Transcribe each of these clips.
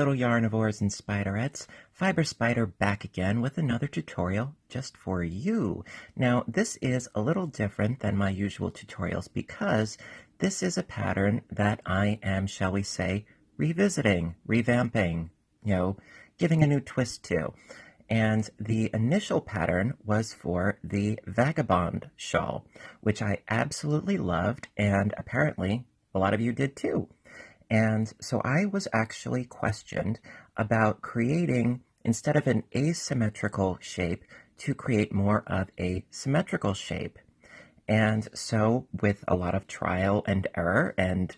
little yarnivores and spiderettes, Fiber Spider back again with another tutorial just for you. Now this is a little different than my usual tutorials because this is a pattern that I am, shall we say, revisiting, revamping, giving a new twist to. And the initial pattern was for the Vagabond shawl, which I absolutely loved, and apparently a lot of you did too. And so I was actually questioned about creating, instead of an asymmetrical shape, to create more of a symmetrical shape. And so with a lot of trial and error and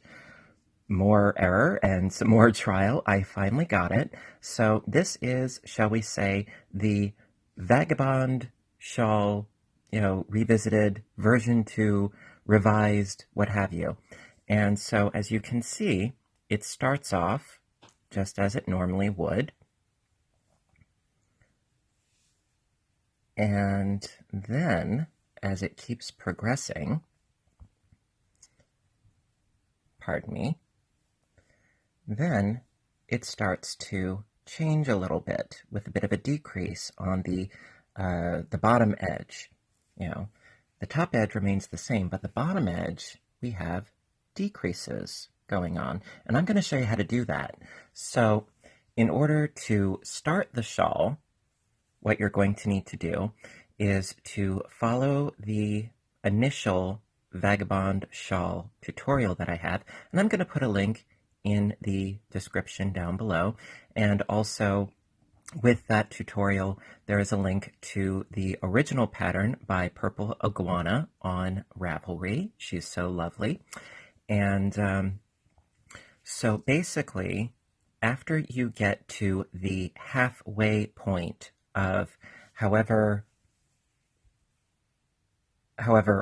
more error and some more trial, I finally got it. So this is, shall we say, the Vagabond shawl, revisited, version 2, revised, what have you. And so as you can see, it starts off just as it normally would. And then, as it keeps progressing, pardon me, then it starts to change a little bit with a bit of a decrease on the bottom edge. The top edge remains the same, but the bottom edge, we have decreases going on. And I'm going to show you how to do that. So in order to start the shawl, what you're going to need to do is to follow the initial Vagabond shawl tutorial that I have. And I'm going to put a link in the description down below. And also with that tutorial, there is a link to the original pattern by Purple Iguana on Ravelry. She's so lovely. And so basically, after you get to the halfway point of however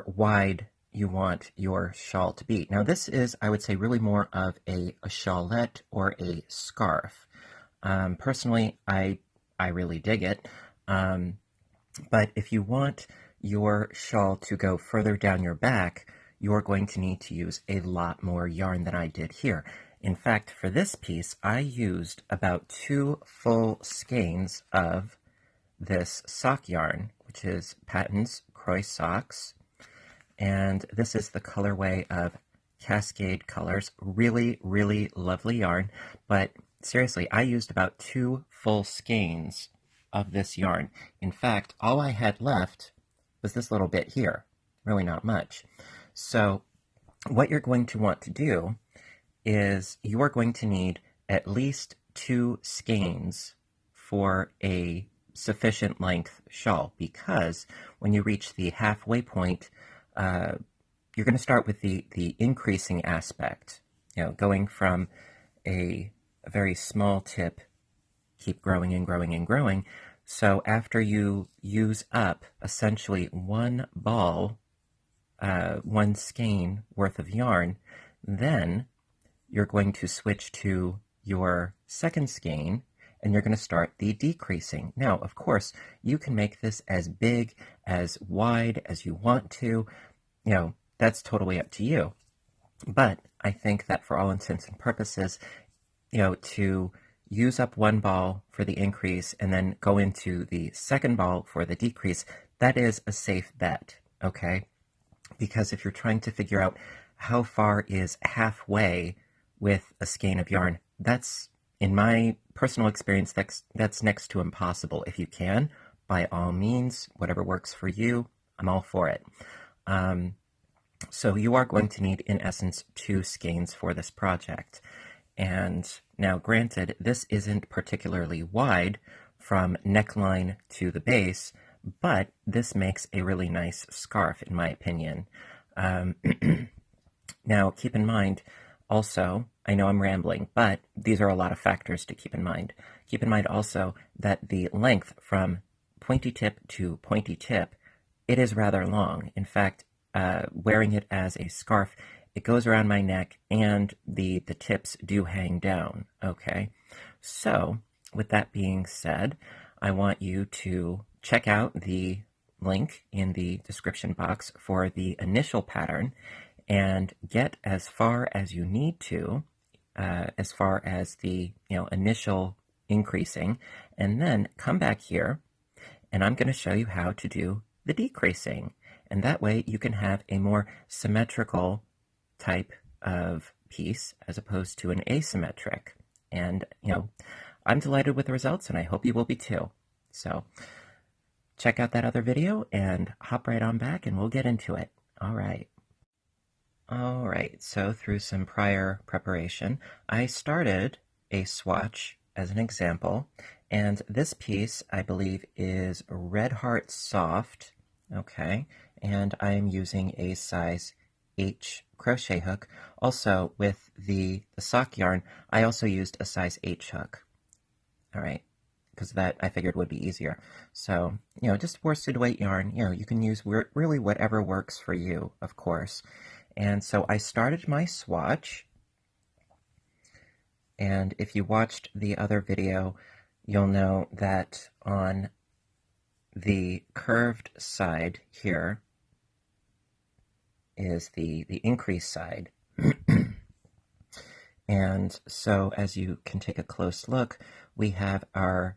wide you want your shawl to be. Now this is, I would say, really more of a shawlette or a scarf. Personally, I really dig it. But if you want your shawl to go further down your back, you're going to need to use a lot more yarn than I did here. In fact, for this piece, I used about 2 full skeins of this sock yarn, which is Patton's Croy Socks. And this is the colorway of Cascade Colors. Really, really lovely yarn. But seriously, I used about 2 full skeins of this yarn. In fact, all I had left was this little bit here. Really not much. So what you're going to want to do is you are going to need at least 2 skeins for a sufficient length shawl, because when you reach the halfway point, you're going to start with the increasing aspect, going from a very small tip, keep growing and growing and growing. So after you use up essentially one ball, 1 skein worth of yarn, then you're going to switch to your second skein, and you're going to start the decreasing. Now, of course, you can make this as big, as wide as you want to. That's totally up to you. But I think that for all intents and purposes, to use up one ball for the increase and then go into the second ball for the decrease, that is a safe bet, okay? Because if you're trying to figure out how far is halfway with a skein of yarn, that's, in my personal experience, that's next to impossible. If you can, by all means, whatever works for you, I'm all for it. So you are going to need, in essence, 2 skeins for this project. And now, granted, this isn't particularly wide from neckline to the base, but this makes a really nice scarf, in my opinion. Now, keep in mind, also, I know I'm rambling, but these are a lot of factors to keep in mind. Keep in mind also that the length from pointy tip to pointy tip, it is rather long. In fact, wearing it as a scarf, it goes around my neck and the tips do hang down, okay? So, with that being said, I want you to check out the link in the description box for the initial pattern and get as far as you need to as far as the initial increasing, and then come back here, and I'm going to show you how to do the decreasing. And that way you can have a more symmetrical type of piece as opposed to an asymmetric. And, I'm delighted with the results, and I hope you will be too. So check out that other video and hop right on back and we'll get into it. All right. All right, so through some prior preparation, I started a swatch as an example, and this piece, I believe, is Red Heart Soft, okay, and I am using a size H crochet hook. Also, with the sock yarn, I also used a size H hook, all right, because that I figured would be easier. So, just worsted weight yarn, you can use really whatever works for you, of course. And so I started my swatch, and if you watched the other video, you'll know that on the curved side here is the increase side. And so as you can take a close look, we have our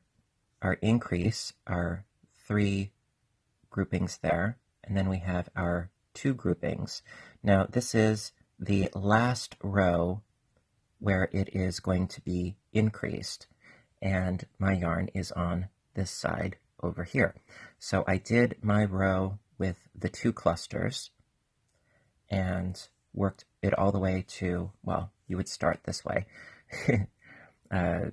increase, our 3 groupings there, and then we have our 2 groupings. Now this is the last row where it is going to be increased, and my yarn is on this side over here. So I did my row with the 2 clusters and worked it all the way to, well, you would start this way. The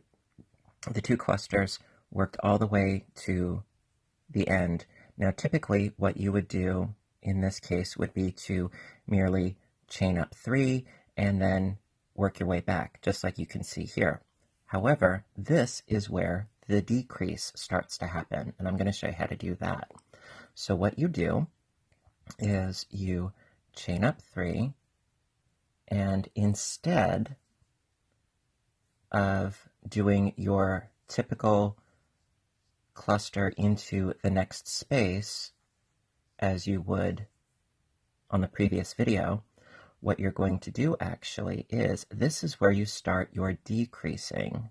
2 clusters worked all the way to the end. Now typically what you would do in this case would be to merely chain up 3 and then work your way back, just like you can see here. However, this is where the decrease starts to happen, and I'm going to show you how to do that. So what you do is you chain up 3, and instead of doing your typical cluster into the next space as you would on the previous video, what you're going to do actually is this is where you start your decreasing.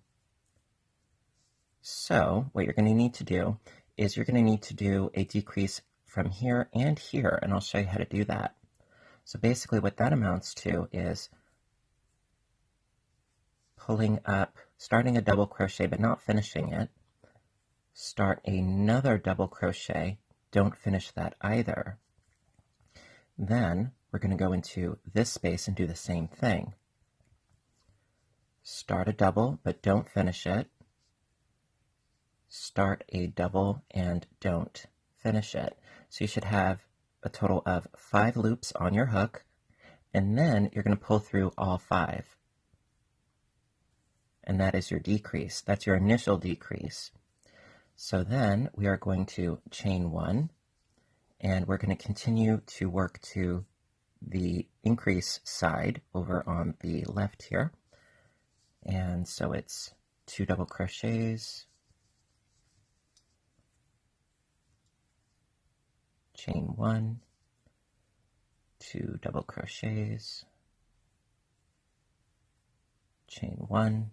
So what you're going to need to do is you're going to need to do a decrease from here and here, and I'll show you how to do that. So basically what that amounts to is pulling up, starting a double crochet but not finishing it, start another double crochet, don't finish that either. Then we're going to go into this space and do the same thing. Start a double but don't finish it, start a double and don't finish it. So you should have a total of 5 loops on your hook, and then you're going to pull through all 5. And that is your decrease. That's your initial decrease. So then we are going to chain 1, and we're going to continue to work to the increase side over on the left here. And so it's 2 double crochets, chain 1, 2 double crochets, chain 1,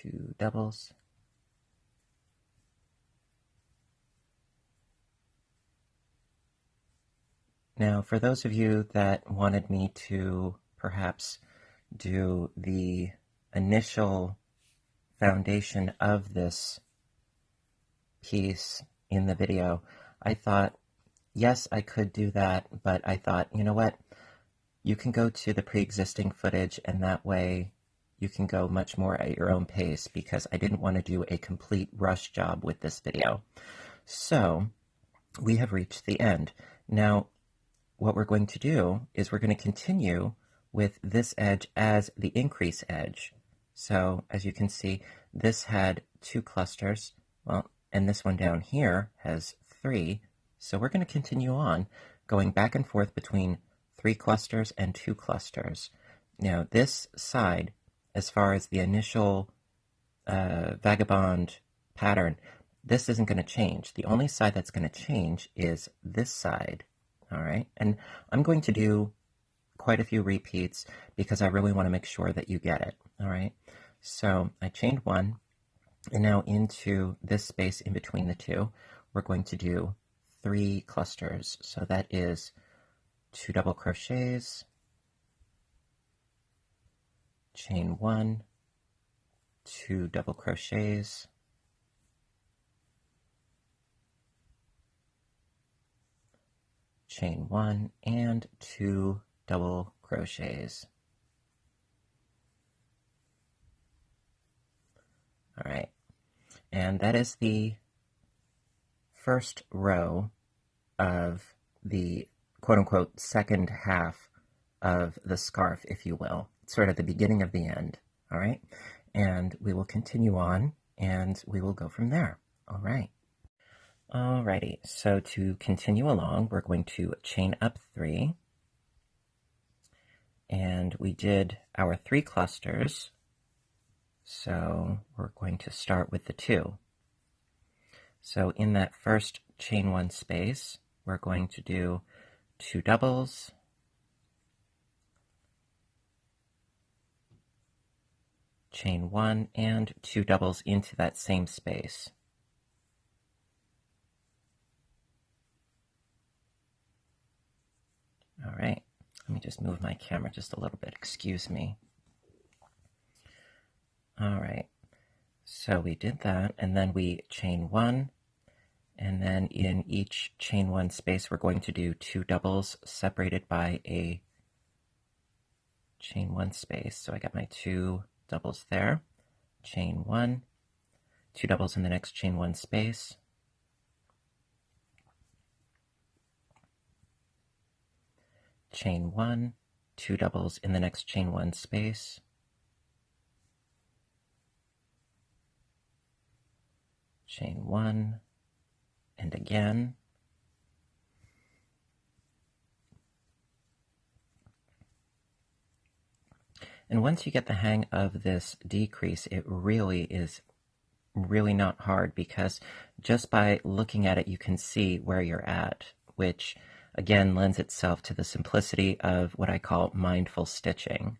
2 doubles, now for those of you that wanted me to perhaps do the initial foundation of this piece in the video, I thought, yes, I could do that, but I thought, you know what, you can go to the pre-existing footage, and that way you can go much more at your own pace, because I didn't want to do a complete rush job with this video. So we have reached the end. Now what we're going to do is we're going to continue with this edge as the increase edge. So as you can see, this had 2 clusters, well, and this one down here has 3. So we're going to continue on going back and forth between 3 clusters and 2 clusters. Now this side, as far as the initial Vagabond pattern, this isn't going to change. The only side that's going to change is this side. All right, and I'm going to do quite a few repeats because I really want to make sure that you get it. All right, so I chained one, and now into this space in between the two, we're going to do 3 clusters. So that is 2 double crochets, chain 1, 2 double crochets, chain 1, and 2 double crochets. All right, and that is the first row of the quote-unquote second half of the scarf, if you will. It's sort of the beginning of the end, all right? And we will continue on, and we will go from there, all right? Alrighty, so to continue along, we're going to chain up 3, and we did our 3 clusters, so we're going to start with the 2. So in that first chain 1 space, we're going to do 2 doubles, chain 1, and 2 doubles into that same space. All right, let me just move my camera just a little bit, excuse me. All right, so we did that, and then we chain 1, and then in each chain 1 space, we're going to do 2 doubles separated by a chain 1 space. So I got my 2 doubles there, chain 1, 2 doubles in the next chain 1 space, chain 1, 2 doubles in the next chain 1 space, chain 1, and again, and once you get the hang of this decrease, it really is really not hard, because just by looking at it you can see where you're at, which again lends itself to the simplicity of what I call mindful stitching.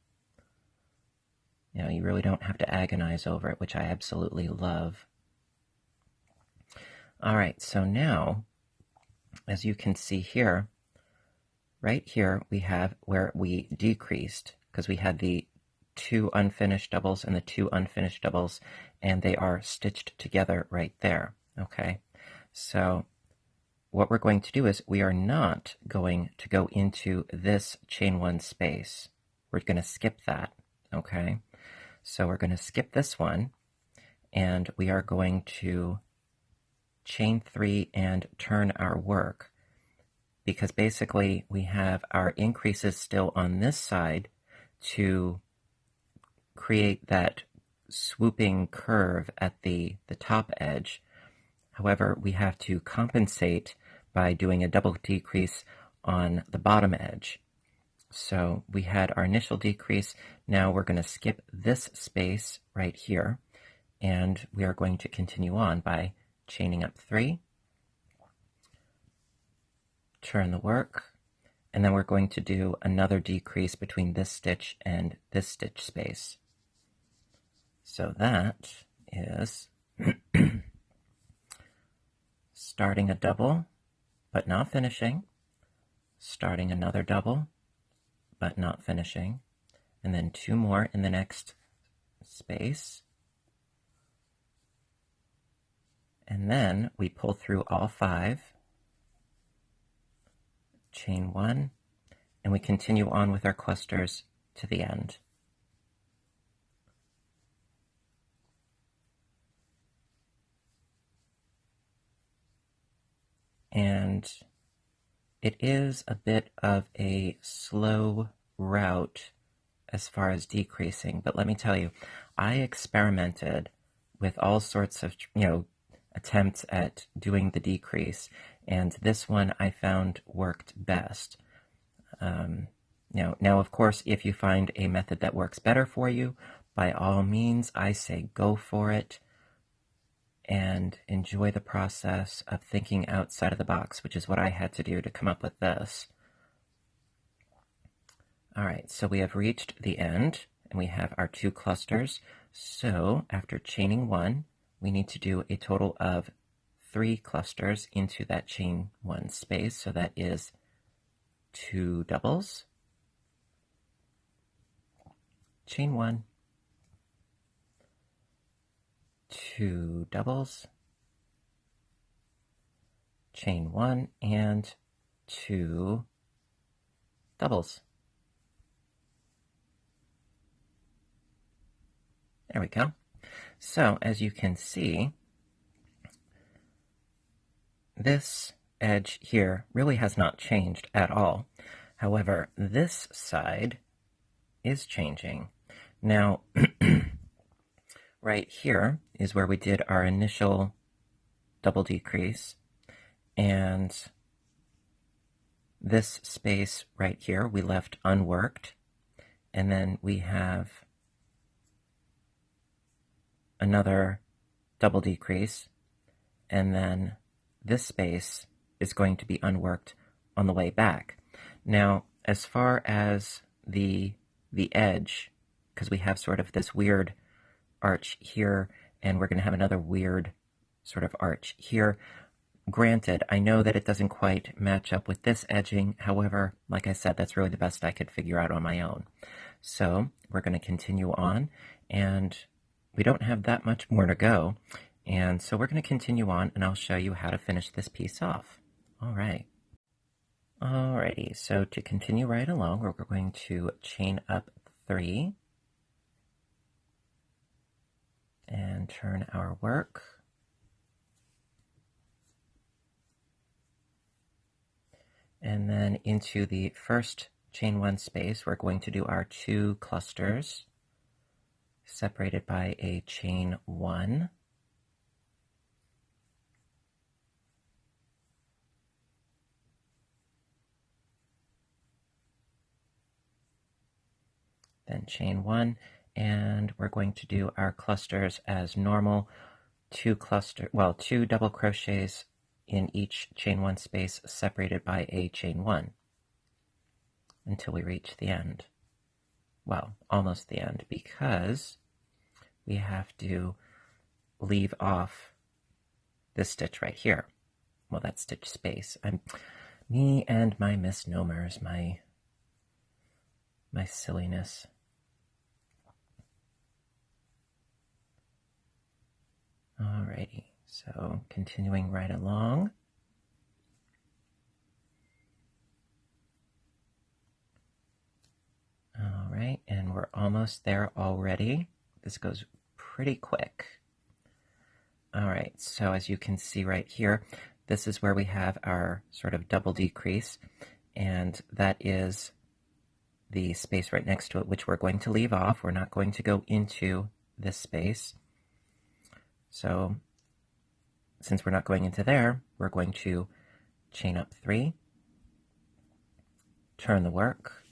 You know, you really don't have to agonize over it, which I absolutely love. All right, so now, as you can see here, right here we have where we decreased, because we had the 2 unfinished doubles and the 2 unfinished doubles, and they are stitched together right there, okay? So what we're going to do is we are not going to go into this chain 1 space. We're going to skip that, okay? So we're going to skip this one, and we are going to chain 3 and turn our work, because basically we have our increases still on this side to create that swooping curve at the top edge. However, we have to compensate by doing a double decrease on the bottom edge. So we had our initial decrease. Now we're going to skip this space right here, and we are going to continue on by chaining up 3, turn the work, and then we're going to do another decrease between this stitch and this stitch space. So that is starting a double, but not finishing, starting another double, but not finishing, and then 2 more in the next space, and then we pull through all 5, chain 1, and we continue on with our clusters to the end. And it is a bit of a slow route as far as decreasing, but let me tell you, I experimented with all sorts of, attempts at doing the decrease, and this one I found worked best. Now, of course, if you find a method that works better for you, by all means, I say go for it. and enjoy the process of thinking outside of the box, which is what I had to do to come up with this. All right, so we have reached the end, and we have our 2 clusters. So after chaining 1, we need to do a total of 3 clusters into that chain 1 space. So that is 2 doubles, chain 1, 2 doubles, chain 1, and 2 doubles. There we go. So as you can see, this edge here really has not changed at all. However, this side is changing. Now, right here is where we did our initial double decrease, and this space right here we left unworked, and then we have another double decrease, and then this space is going to be unworked on the way back. Now, as far as the edge, because we have sort of this weird arch here, and we're going to have another weird sort of arch here. Granted, I know that it doesn't quite match up with this edging. However, like I said, that's really the best I could figure out on my own. So we're going to continue on, and we don't have that much more to go. And so we're going to continue on, and I'll show you how to finish this piece off. All right. Alrighty, so to continue right along, we're going to chain up 3 and turn our work. And then into the first chain 1 space, we're going to do our 2 clusters separated by a chain 1. Then chain 1, and we're going to do our clusters as normal. 2 double crochets in each chain 1 space separated by a chain 1 until we reach the end. Well, almost the end, because we have to leave off this stitch right here. Well, that stitch space. Me and my misnomers, my silliness. Alrighty, so continuing right along. Alright, and we're almost there already. This goes pretty quick. Alright, so as you can see right here, this is where we have our sort of double decrease, and that is the space right next to it, which we're going to leave off. We're not going to go into this space. So since we're not going into there, we're going to chain up 3, turn the work,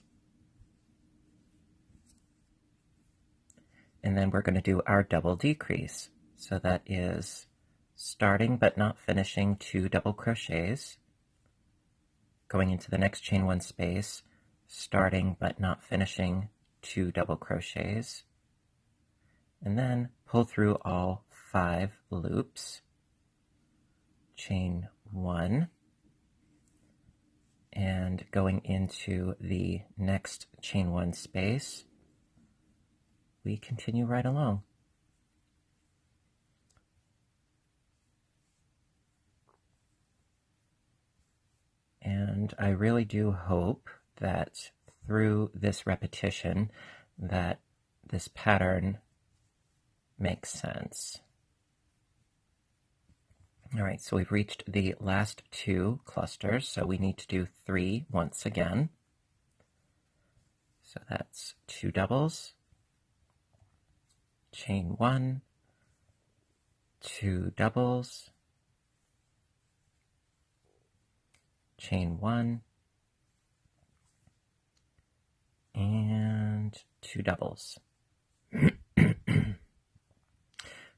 and then we're going to do our double decrease. So that is starting but not finishing 2 double crochets, going into the next chain 1 space, starting but not finishing 2 double crochets, and then pull through all 5 loops, chain 1, and going into the next chain 1 space, we continue right along. And I really do hope that through this repetition that this pattern makes sense. All right, so we've reached the last 2 clusters, so we need to do 3 once again. So that's 2 doubles, chain 1, 2 doubles, chain 1, and 2 doubles.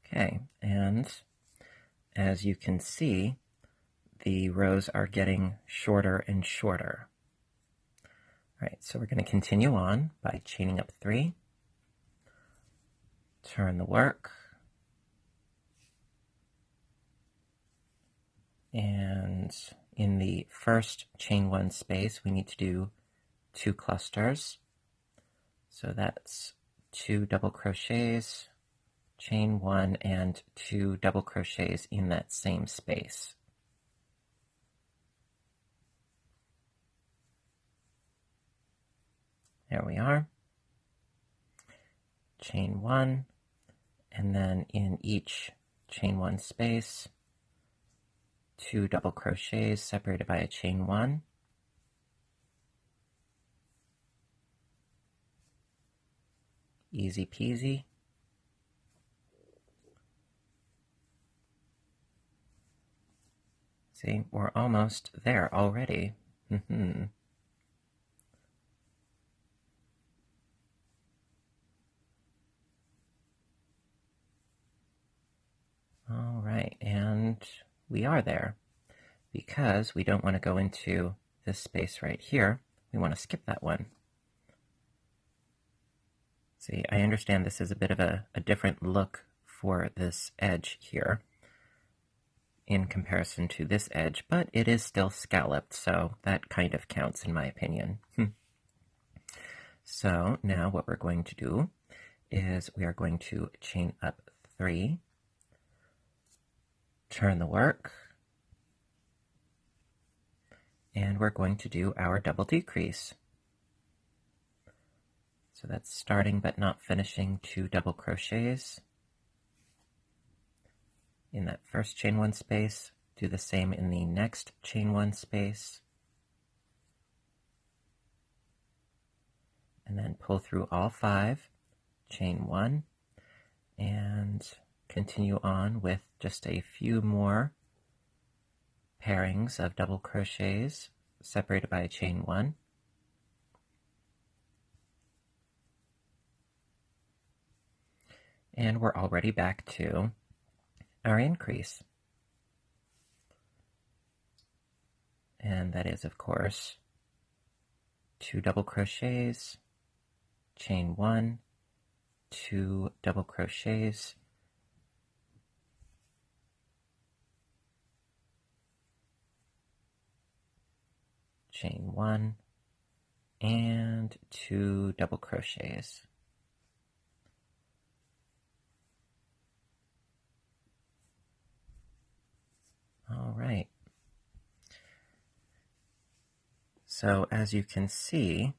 Okay, and as you can see, the rows are getting shorter and shorter. All right, so we're going to continue on by chaining up 3, turn the work, and in the first chain 1 space we need to do 2 clusters. So that's 2 double crochets, chain 1, and 2 double crochets in that same space. There we are. Chain 1, and then in each chain 1 space, 2 double crochets separated by a chain 1. Easy peasy. See, we're almost there already. All right, and we are there. Because we don't want to go into this space right here, we want to skip that one. See, I understand this is a bit of a different look for this edge here in comparison to this edge, but it is still scalloped, so that kind of counts in my opinion. So now what we're going to do is we are going to chain up 3, turn the work, and we're going to do our double decrease. So that's starting but not finishing 2 double crochets in that first chain 1 space. Do the same in the next chain 1 space, and then pull through all 5, chain 1, and continue on with just a few more pairings of double crochets separated by a chain 1. And we're already back to our increase. And that is, of course, 2 double crochets, chain 1, 2 double crochets, chain 1, and 2 double crochets. All right. So as you can see,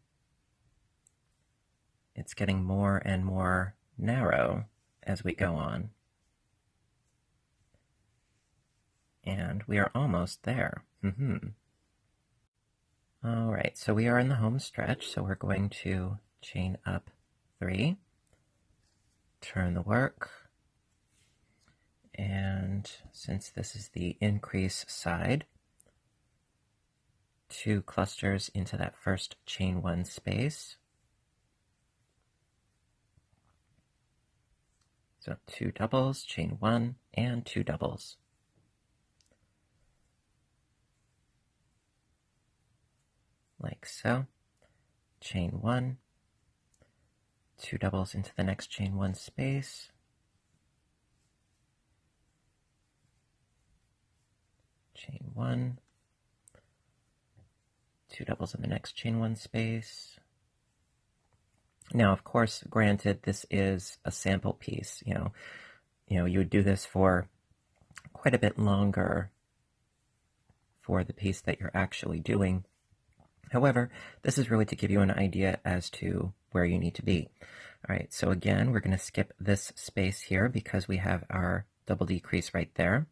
it's getting more and more narrow as we go on. And we are almost there. All right, so we are in the home stretch, so we're going to chain up 3, turn the work, and since this is the increase side, 2 clusters into that first chain 1 space. So 2 doubles, chain 1, and 2 doubles. Like so. Chain 1, 2 doubles into the next chain 1 space. Chain 1, 2 doubles in the next chain 1 space. Now, of course, granted, this is a sample piece. You would do this for quite a bit longer for the piece that you're actually doing. However, this is really to give you an idea as to where you need to be. All right, so again, we're going to skip this space here because we have our double decrease right there.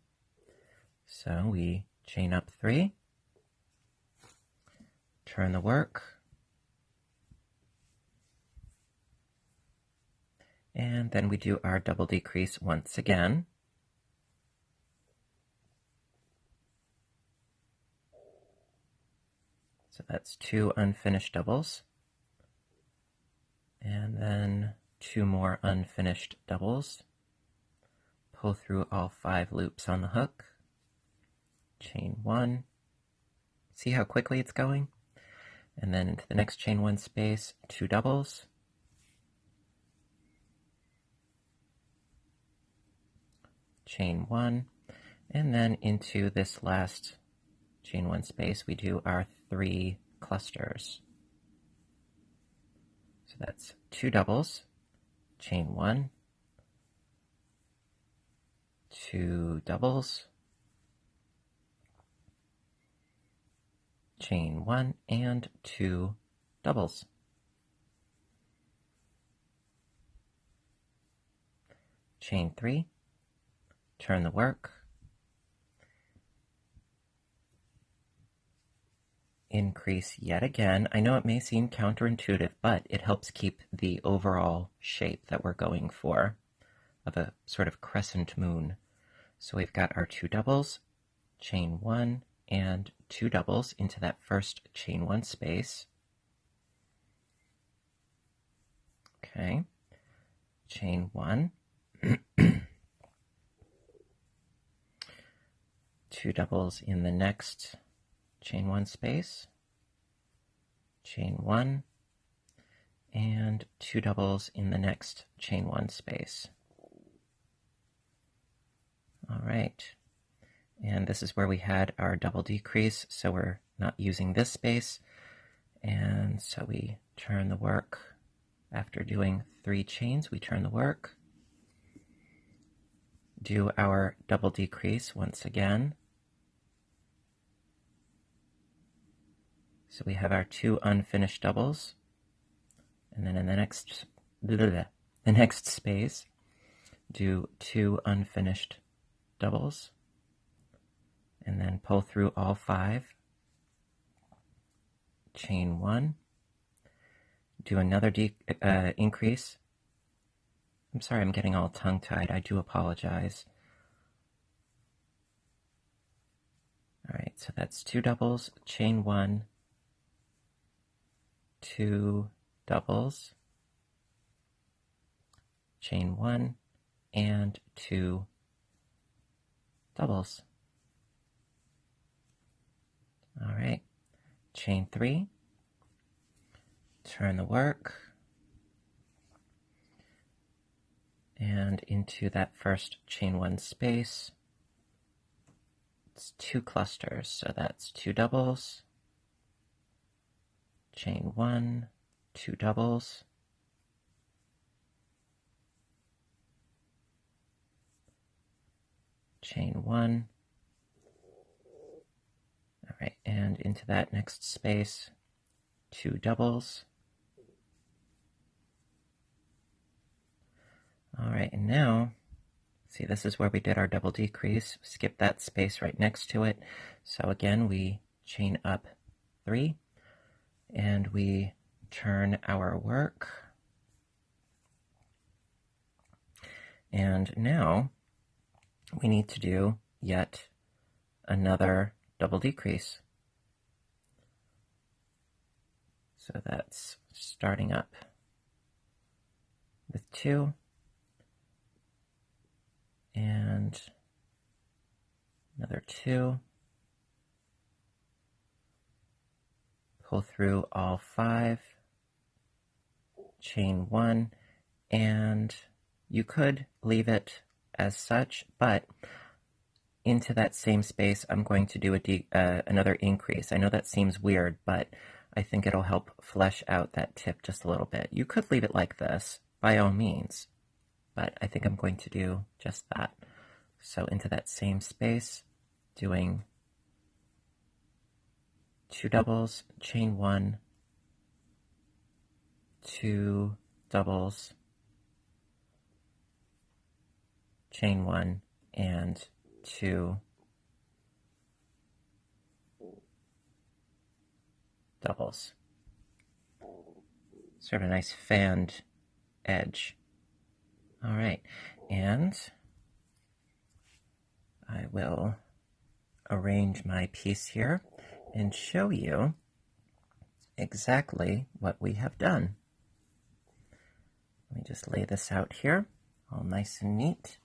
So we chain up 3, turn the work, and then we do our double decrease once again. So that's 2 unfinished doubles, and then 2 more unfinished doubles. pull through all 5 loops on the hook, chain 1, see how quickly it's going? And then into the next chain 1 space, 2 doubles, chain 1, and then into this last chain 1 space we do our 3 clusters. So that's 2 doubles, chain 1, 2 doubles, chain 1, and 2 doubles. Chain 3, turn the work, increase yet again. I know it may seem counterintuitive, but it helps keep the overall shape that we're going for of a sort of crescent moon. So we've got our 2 doubles, chain 1, and 2 doubles into that first chain 1 space. Okay, chain 1, 2 doubles in the next chain 1 space, chain 1, and 2 doubles in the next chain 1 space. All right, and this is where we had our double decrease, so we're not using this space, and so we turn the work. After doing 3 chains, we turn the work, do our double decrease once again. So we have our 2 unfinished doubles, and then in the next space, do 2 unfinished doubles, and then pull through all 5, chain 1, do another increase. I'm sorry, I'm getting all tongue-tied. I do apologize. All right, so that's 2 doubles, chain 1, 2 doubles, chain 1, and 2 doubles. All right, chain 3, turn the work, and into that first chain 1 space, it's 2 clusters, so that's 2 doubles, chain 1, 2 doubles, chain 1, all right, and into that next space, 2 doubles. All right, and now, see, this is where we did our double decrease. Skip that space right next to it. So again, we chain up 3, and we turn our work. And now we need to do yet another double decrease. So that's starting up with 2, and another 2, pull through all 5, chain 1, and you could leave it as such, but into that same space I'm going to do another increase. I know that seems weird, but I think it'll help flesh out that tip just a little bit. You could leave it like this, by all means, but I think I'm going to do just that. So into that same space, doing 2 doubles, chain 1, 2 doubles, chain 1, and 2 doubles. Sort of a nice fanned edge. All right, and I will arrange my piece here and show you exactly what we have done. Let me just lay this out here, all nice and neat.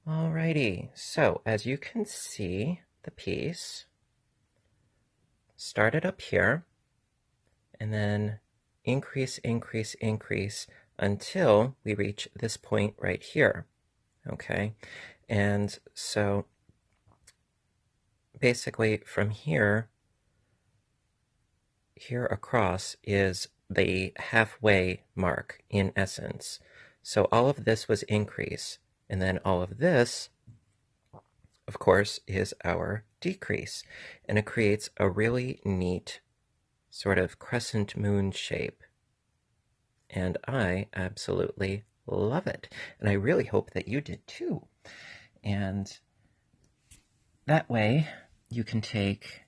Alrighty, so as you can see, the piece started up here and then increase, increase, increase until we reach this point right here. Okay, and so basically from here across is the halfway mark in essence. So all of this was increase, and then all of this, of course, is our decrease, and it creates a really neat sort of crescent moon shape. And I absolutely love it, and I really hope that you did too. And that way you can take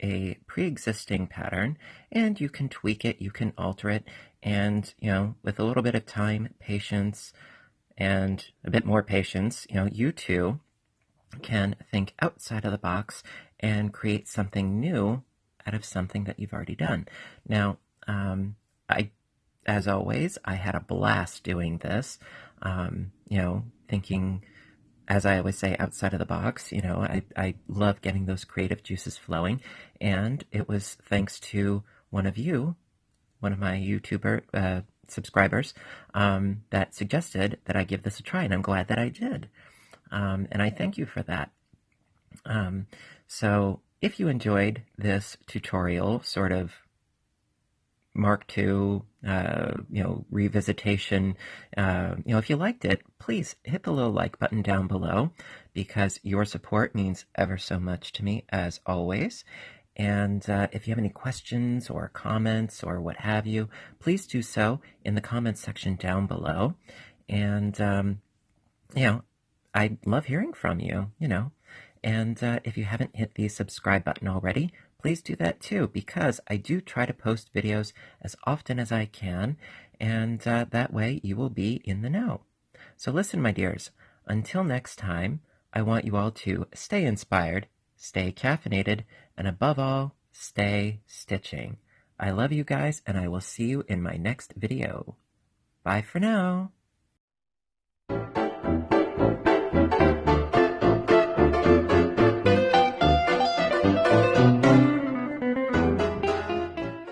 a pre-existing pattern and you can tweak it, you can alter it, and with a little bit of time, patience, and a bit more patience, you too can think outside of the box and create something new out of something that you've already done. Now, as always, I had a blast doing this, thinking, as I always say, outside of the box. I love getting those creative juices flowing, and it was thanks to one of my YouTuber subscribers, that suggested that I give this a try, and I'm glad that I did. And I thank you for that. So if you enjoyed this tutorial, sort of Mark II, revisitation, if you liked it, please hit the little like button down below, because your support means ever so much to me, as always. And if you have any questions or comments or what have you, please do so in the comments section down below. And, I love hearing from you, And if you haven't hit the subscribe button already, please do that too, because I do try to post videos as often as I can, and that way you will be in the know. So listen, my dears, until next time, I want you all to stay inspired, stay caffeinated, and above all, stay stitching. I love you guys, and I will see you in my next video. Bye for now.